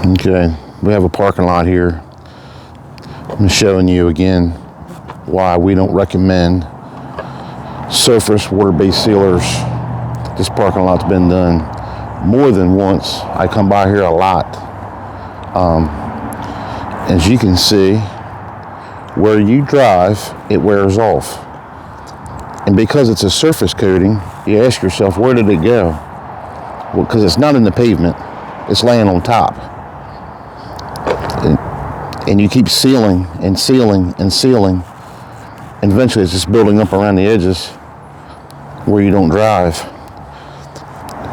Okay, we have a parking lot here. I'm showing you again why we don't recommend surface water-based sealers. This parking lot's been done more than once. I come by here a lot. As you can see, where you drive, it wears off. And because it's a surface coating, you ask yourself, where did it go? Well, because it's not in the pavement, it's laying on top. And you keep sealing and sealing and sealing, and eventually it's just building up around the edges where you don't drive,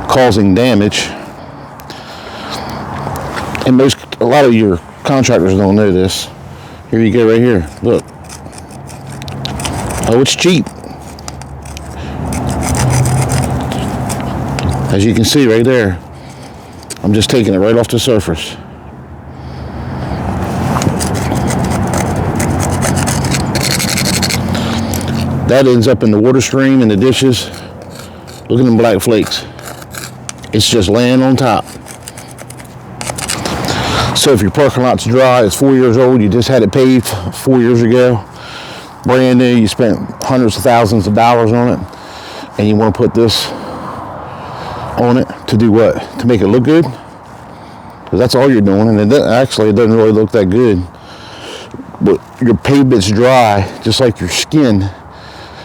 causing damage. And a lot of your contractors don't know this. Here you go right here, look. Oh, it's cheap. As you can see right there, I'm just taking it right off the surface. That ends up in the water stream in the dishes. Look at them black flakes. It's just laying on top. So if your parking lot's dry, it's 4 years old, you just had it paved 4 years ago, brand new, you spent hundreds of thousands of dollars on it, and you want to put this on it to do what? To make it look good? Because that's all you're doing, and it doesn't really look that good. But your pavement's dry, just like your skin.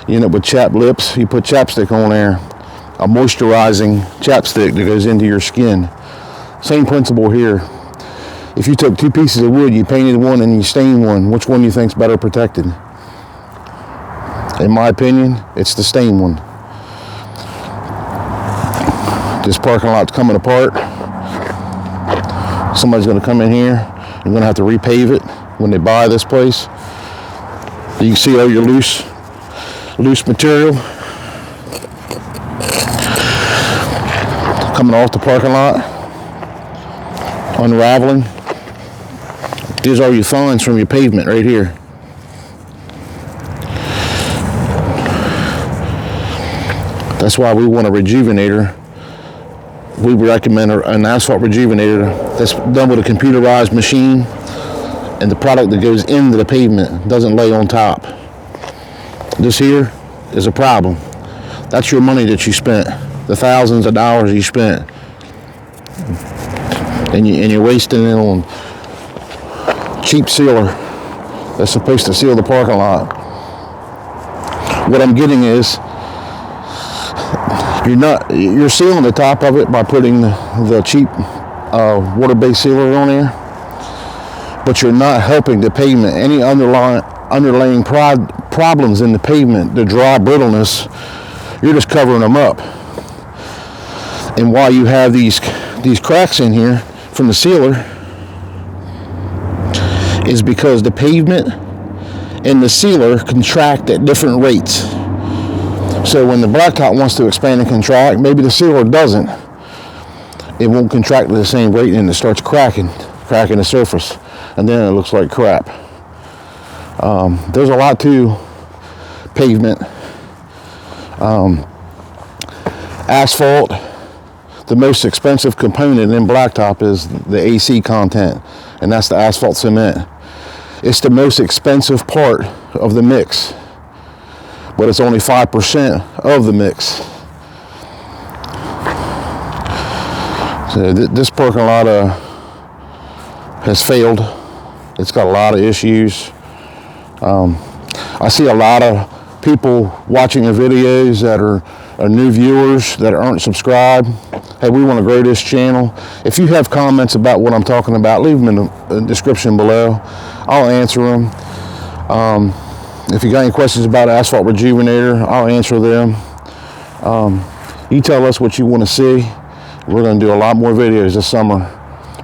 You end up with chapped lips. You put chapstick on there, a moisturizing chapstick that goes into your skin. Same principle here. If you took two pieces of wood, you painted one and you stained one, which one do you think's better protected? In my opinion, it's the stained one. This parking lot's coming apart. Somebody's going to come in here. You're going to have to repave it when they buy this place. You can see all your loose material coming off the parking lot, unraveling. These are your fines from your pavement right here. That's why we want a rejuvenator. We recommend an asphalt rejuvenator that's done with a computerized machine, and the product that goes into the pavement doesn't lay on top. This here is a problem. That's your money that you spent, the thousands of dollars you spent, and you're wasting it on cheap sealer that's supposed to seal the parking lot. What I'm getting is you're sealing the top of it by putting the cheap water-based sealer on there, but you're not helping the pavement. Any underlying problems in the pavement, the dry brittleness, you're just covering them up. And why you have these cracks in here from the sealer is because the pavement and the sealer contract at different rates. So when the blacktop wants to expand and contract, maybe the sealer doesn't. It won't contract at the same rate, and it starts cracking the surface, and then it looks like crap. There's a lot to pavement. Asphalt, the most expensive component in blacktop is the AC content, and that's the asphalt cement. It's the most expensive part of the mix, but it's only 5% of the mix. So this parking lot has failed. It's got a lot of issues. I see a lot of people watching the videos that are new viewers that aren't subscribed. Hey, we want to grow this channel. If you have comments about what I'm talking about, leave them in the description below. I'll answer them. If you got any questions about Asphalt Rejuvenator, I'll answer them. You tell us what you want to see. We're going to do a lot more videos this summer.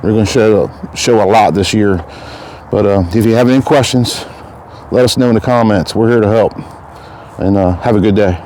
We're going to show a lot this year. But if you have any questions, let us know in the comments. We're here to help. And have a good day.